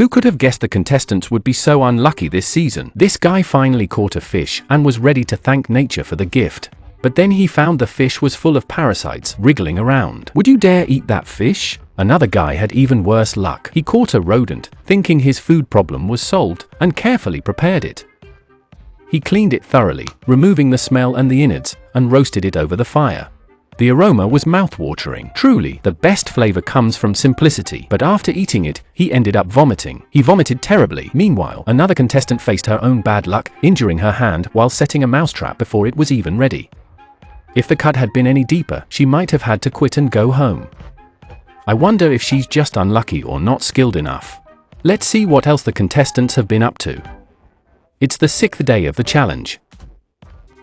Who could have guessed the contestants would be so unlucky this season? This guy finally caught a fish and was ready to thank nature for the gift. But then he found the fish was full of parasites wriggling around. Would you dare eat that fish? Another guy had even worse luck. He caught a rodent, thinking his food problem was solved, and carefully prepared it. He cleaned it thoroughly, removing the smell and the innards, and roasted it over the fire. The aroma was mouth-watering. Truly, the best flavor comes from simplicity. But after eating it, he ended up vomiting. He vomited terribly. Meanwhile, another contestant faced her own bad luck, injuring her hand while setting a mousetrap before it was even ready. If the cut had been any deeper, she might have had to quit and go home. I wonder if she's just unlucky or not skilled enough. Let's see what else the contestants have been up to. It's the 6th day of the challenge.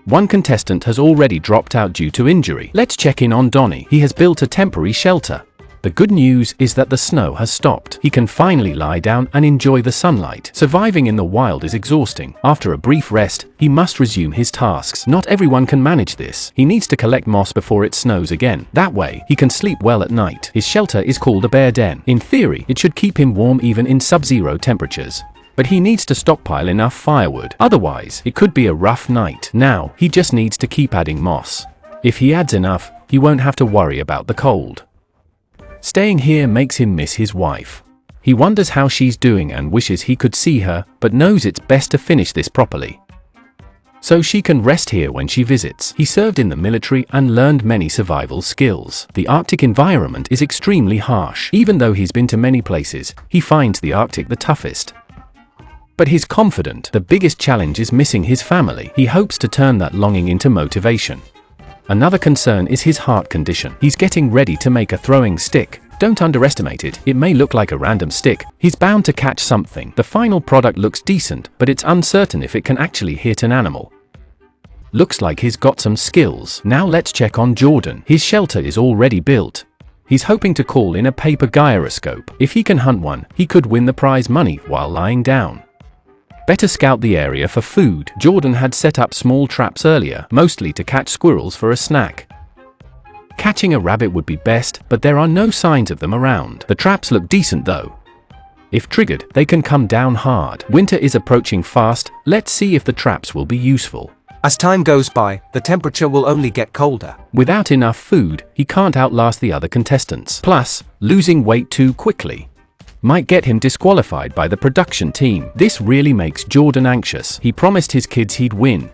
One contestant has already dropped out due to injury. Let's check in on Donnie. He has built a temporary shelter. The good news is that the snow has stopped. He can finally lie down and enjoy the sunlight. Surviving in the wild is exhausting. After a brief rest, he must resume his tasks. Not everyone can manage this. He needs to collect moss before it snows again. That way, he can sleep well at night. His shelter is called a bear den. In theory, it should keep him warm even in sub-zero temperatures. But he needs to stockpile enough firewood. Otherwise, it could be a rough night. Now, he just needs to keep adding moss. If he adds enough, he won't have to worry about the cold. Staying here makes him miss his wife. He wonders how she's doing and wishes he could see her, but knows it's best to finish this properly, so she can rest here when she visits. He served in the military and learned many survival skills. The Arctic environment is extremely harsh. Even though he's been to many places, he finds the Arctic the toughest. But he's confident. The biggest challenge is missing his family. He hopes to turn that longing into motivation. Another concern is his heart condition. He's getting ready to make a throwing stick. Don't underestimate it. It may look like a random stick. He's bound to catch something. The final product looks decent, but it's uncertain if it can actually hit an animal. Looks like he's got some skills. Now let's check on Jordan. His shelter is already built. He's hoping to call in a paper gyroscope. If he can hunt one, he could win the prize money while lying down. Better scout the area for food. Jordan had set up small traps earlier, mostly to catch squirrels for a snack. Catching a rabbit would be best, but there are no signs of them around. The traps look decent though. If triggered, they can come down hard. Winter is approaching fast. Let's see if the traps will be useful. As time goes by, the temperature will only get colder. Without enough food, he can't outlast the other contestants. Plus, losing weight too quickly might get him disqualified by the production team. This really makes Jordan anxious. He promised his kids he'd win.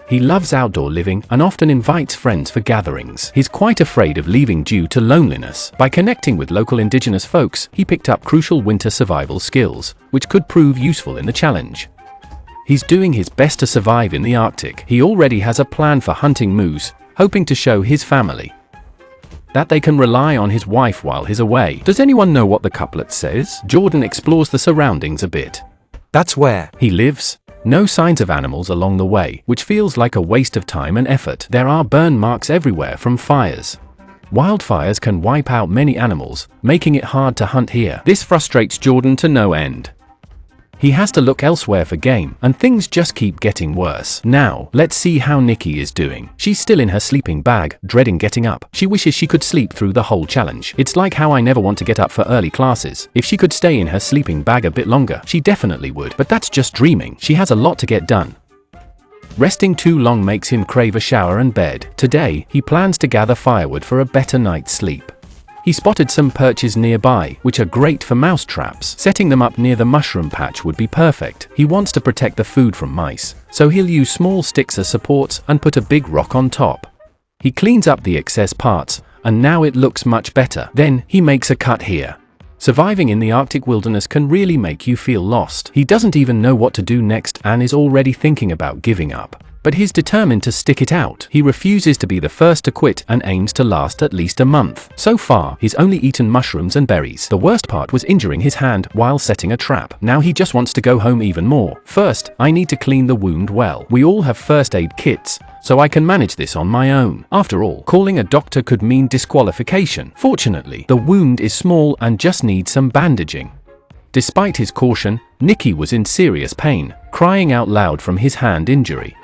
He loves outdoor living and often invites friends for gatherings. He's quite afraid of leaving due to loneliness. By connecting with local indigenous folks, he picked up crucial winter survival skills, which could prove useful in the challenge. He's doing his best to survive in the Arctic. He already has a plan for hunting moose, hoping to show his family that they can rely on his wife while he's away. Does anyone know what the couplet says? Jordan explores the surroundings a bit. That's where he lives. No signs of animals along the way, which feels like a waste of time and effort. There are burn marks everywhere from fires. Wildfires can wipe out many animals, making it hard to hunt here. This frustrates Jordan to no end. He has to look elsewhere for game, and things just keep getting worse. Now, let's see how Nikki is doing. She's still in her sleeping bag, dreading getting up. She wishes she could sleep through the whole challenge. It's like how I never want to get up for early classes. If she could stay in her sleeping bag a bit longer, she definitely would. But that's just dreaming. She has a lot to get done. Resting too long makes him crave a shower and bed. Today, he plans to gather firewood for a better night's sleep. He spotted some perches nearby, which are great for mouse traps. Setting them up near the mushroom patch would be perfect. He wants to protect the food from mice, so he'll use small sticks as supports and put a big rock on top. He cleans up the excess parts, and now it looks much better. Then, he makes a cut here. Surviving in the Arctic wilderness can really make you feel lost. He doesn't even know what to do next and is already thinking about giving up. But he's determined to stick it out. He refuses to be the first to quit and aims to last at least a month. So far, he's only eaten mushrooms and berries. The worst part was injuring his hand while setting a trap. Now he just wants to go home even more. First, I need to clean the wound well. We all have first aid kits, so I can manage this on my own. After all, calling a doctor could mean disqualification. Fortunately, the wound is small and just needs some bandaging. Despite his caution, Nikki was in serious pain, crying out loud from his hand injury.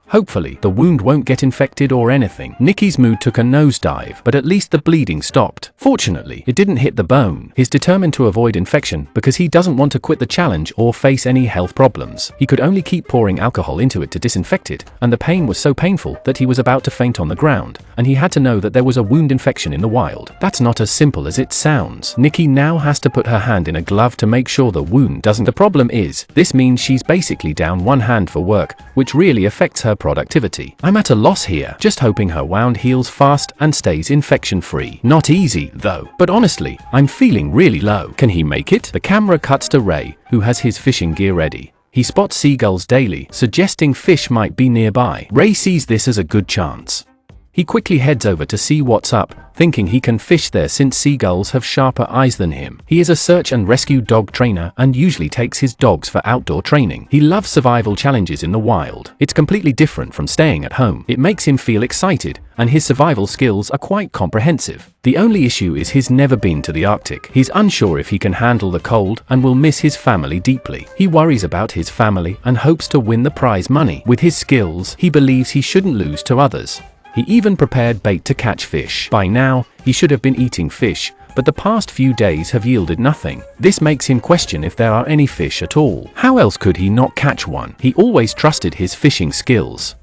Hopefully, the wound won't get infected or anything. Nicky's mood took a nosedive, but at least the bleeding stopped. Fortunately, it didn't hit the bone. He's determined to avoid infection because he doesn't want to quit the challenge or face any health problems. He could only keep pouring alcohol into it to disinfect it, and the pain was so painful that he was about to faint on the ground, and he had to know that there was a wound infection in the wild. That's not as simple as it sounds. Nicky now has to put her hand in a glove to make sure the wound doesn't. The problem is, this means she's basically down one hand for work, which really affects her productivity. I'm at a loss here, just hoping her wound heals fast and stays infection-free. Not easy, though. But honestly, I'm feeling really low. Can he make it? The camera cuts to Ray, who has his fishing gear ready. He spots seagulls daily, suggesting fish might be nearby. Ray sees this as a good chance. He quickly heads over to see what's up, thinking he can fish there since seagulls have sharper eyes than him. He is a search and rescue dog trainer and usually takes his dogs for outdoor training. He loves survival challenges in the wild. It's completely different from staying at home. It makes him feel excited, and his survival skills are quite comprehensive. The only issue is he's never been to the Arctic. He's unsure if he can handle the cold and will miss his family deeply. He worries about his family and hopes to win the prize money. With his skills, he believes he shouldn't lose to others. He even prepared bait to catch fish. By now, he should have been eating fish, but the past few days have yielded nothing. This makes him question if there are any fish at all. How else could he not catch one? He always trusted his fishing skills.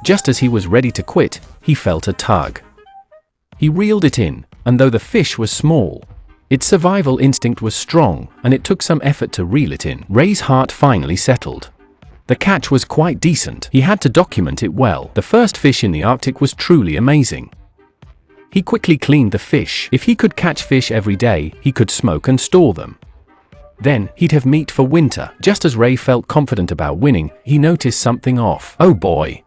Just as he was ready to quit, he felt a tug. He reeled it in, and though the fish was small, its survival instinct was strong, and it took some effort to reel it in. Ray's heart finally settled. The catch was quite decent. He had to document it well. The first fish in the Arctic was truly amazing. He quickly cleaned the fish. If he could catch fish every day, he could smoke and store them. Then, he'd have meat for winter. Just as Ray felt confident about winning, he noticed something off. Oh boy!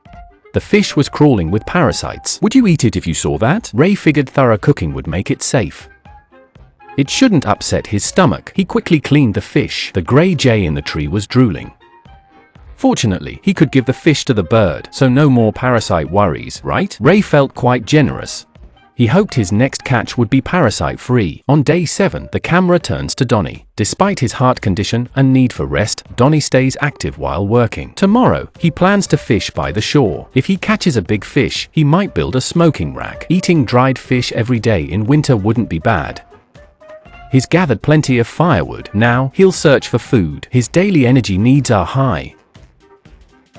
The fish was crawling with parasites. Would you eat it if you saw that? Ray figured thorough cooking would make it safe. It shouldn't upset his stomach. He quickly cleaned the fish. The gray jay in the tree was drooling. Fortunately, he could give the fish to the bird, so no more parasite worries, right? Ray felt quite generous. He hoped his next catch would be parasite-free. On day 7, the camera turns to Donnie. Despite his heart condition and need for rest, Donnie stays active while working. Tomorrow, he plans to fish by the shore. If he catches a big fish, he might build a smoking rack. Eating dried fish every day in winter wouldn't be bad. He's gathered plenty of firewood. Now, he'll search for food. His daily energy needs are high.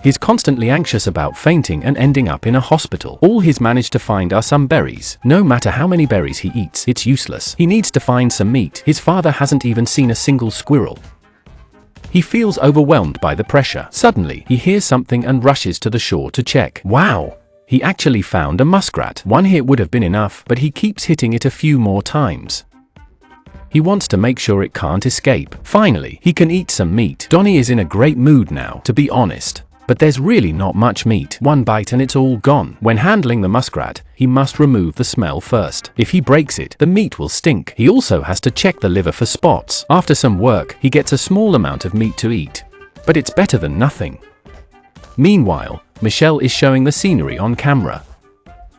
He's constantly anxious about fainting and ending up in a hospital. All he's managed to find are some berries. No matter how many berries he eats, it's useless. He needs to find some meat. His father hasn't even seen a single squirrel. He feels overwhelmed by the pressure. Suddenly, he hears something and rushes to the shore to check. Wow! He actually found a muskrat. One hit would have been enough, but he keeps hitting it a few more times. He wants to make sure it can't escape. Finally, he can eat some meat. Donnie is in a great mood now, to be honest. But there's really not much meat. One bite and it's all gone. When handling the muskrat, he must remove the smell first. If he breaks it, the meat will stink. He also has to check the liver for spots. After some work, he gets a small amount of meat to eat. But it's better than nothing. Meanwhile, Michelle is showing the scenery on camera.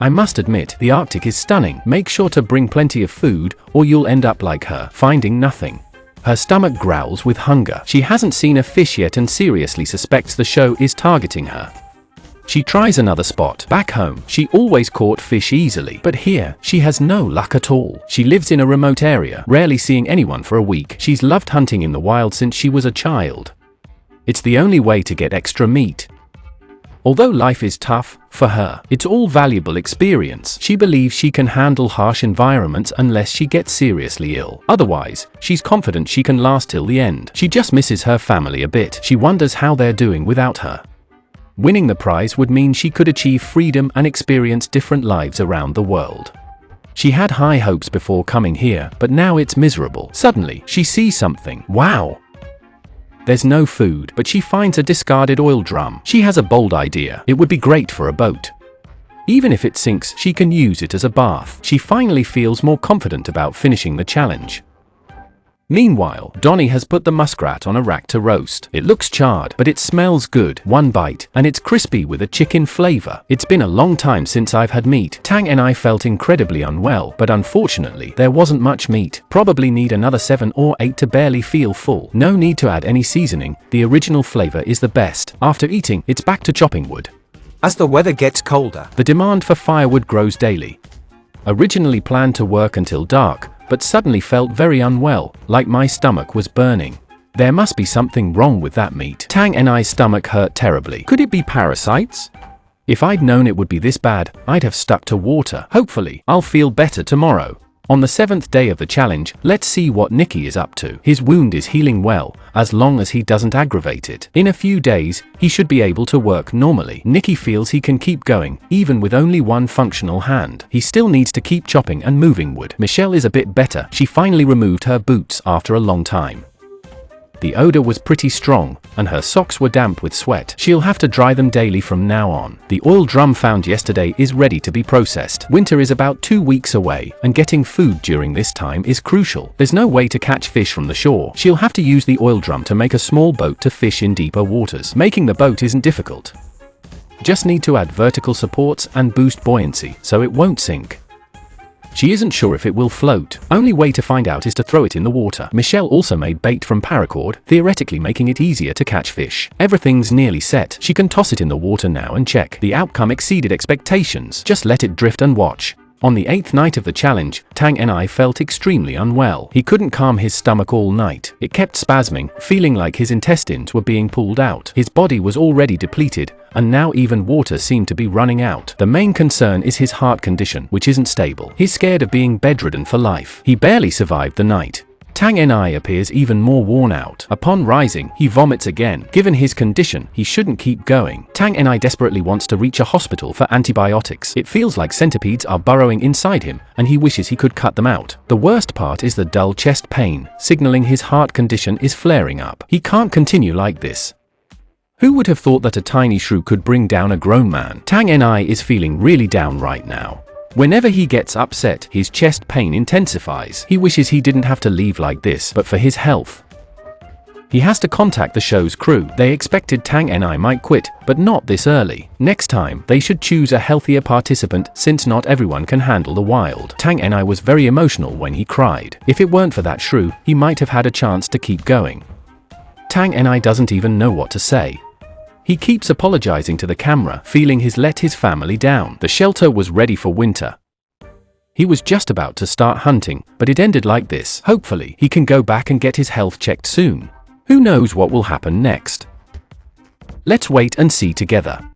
I must admit, the Arctic is stunning. Make sure to bring plenty of food, or you'll end up like her, finding nothing. Her stomach growls with hunger. She hasn't seen a fish yet and seriously suspects the show is targeting her. She tries another spot. Back home, she always caught fish easily, but here, she has no luck at all. She lives in a remote area, rarely seeing anyone for a week. She's loved hunting in the wild since she was a child. It's the only way to get extra meat. Although life is tough, for her, it's all valuable experience. She believes she can handle harsh environments unless she gets seriously ill. Otherwise, she's confident she can last till the end. She just misses her family a bit. She wonders how they're doing without her. Winning the prize would mean she could achieve freedom and experience different lives around the world. She had high hopes before coming here, but now it's miserable. Suddenly, she sees something. Wow! There's no food, but she finds a discarded oil drum. She has a bold idea. It would be great for a boat. Even if it sinks, she can use it as a bath. She finally feels more confident about finishing the challenge. Meanwhile, Donnie has put the muskrat on a rack to roast. It looks charred, but it smells good. One bite, and it's crispy with a chicken flavor. It's been a long time since I've had meat. Tang and I felt incredibly unwell, but unfortunately, there wasn't much meat. Probably need another 7 or 8 to barely feel full. No need to add any seasoning. The original flavor is the best. After eating, it's back to chopping wood. As the weather gets colder, The demand for firewood grows daily. Originally planned to work until dark, but suddenly felt very unwell, like my stomach was burning. There must be something wrong with that meat. Tang and I's stomach hurt terribly. Could it be parasites? If I'd known it would be this bad, I'd have stuck to water. Hopefully, I'll feel better tomorrow. On the 7th day of the challenge, let's see what Nicky is up to. His wound is healing well, as long as he doesn't aggravate it. In a few days, he should be able to work normally. Nicky feels he can keep going, even with only one functional hand. He still needs to keep chopping and moving wood. Michelle is a bit better. She finally removed her boots after a long time. The odor was pretty strong, and her socks were damp with sweat. She'll have to dry them daily from now on. The oil drum found yesterday is ready to be processed. Winter is about 2 weeks away, and getting food during this time is crucial. There's no way to catch fish from the shore. She'll have to use the oil drum to make a small boat to fish in deeper waters. Making the boat isn't difficult. Just need to add vertical supports and boost buoyancy, so it won't sink. She isn't sure if it will float. Only way to find out is to throw it in the water. Michelle also made bait from paracord, theoretically making it easier to catch fish. Everything's nearly set. She can toss it in the water now and check. The outcome exceeded expectations. Just let it drift and watch. On the 8th night of the challenge, Tang and I felt extremely unwell. He couldn't calm his stomach all night. It kept spasming, feeling like his intestines were being pulled out. His body was already depleted, and now even water seemed to be running out. The main concern is his heart condition, which isn't stable. He's scared of being bedridden for life. He barely survived the night. Tang and I appears even more worn out. Upon rising, he vomits again. Given his condition, he shouldn't keep going. Tang and I desperately wants to reach a hospital for antibiotics. It feels like centipedes are burrowing inside him, and he wishes he could cut them out. The worst part is the dull chest pain, signaling his heart condition is flaring up. He can't continue like this. Who would have thought that a tiny shrew could bring down a grown man? Tang and I is feeling really down right now. Whenever he gets upset, his chest pain intensifies. He wishes he didn't have to leave like this, but for his health. He has to contact the show's crew. They expected Tang and I might quit, but not this early. Next time, they should choose a healthier participant, since not everyone can handle the wild. Tang and I was very emotional when he cried. If it weren't for that shrew, he might have had a chance to keep going. Tang and I doesn't even know what to say. He keeps apologizing to the camera, feeling he's let his family down. The shelter was ready for winter. He was just about to start hunting, but it ended like this. Hopefully, he can go back and get his health checked soon. Who knows what will happen next? Let's wait and see together.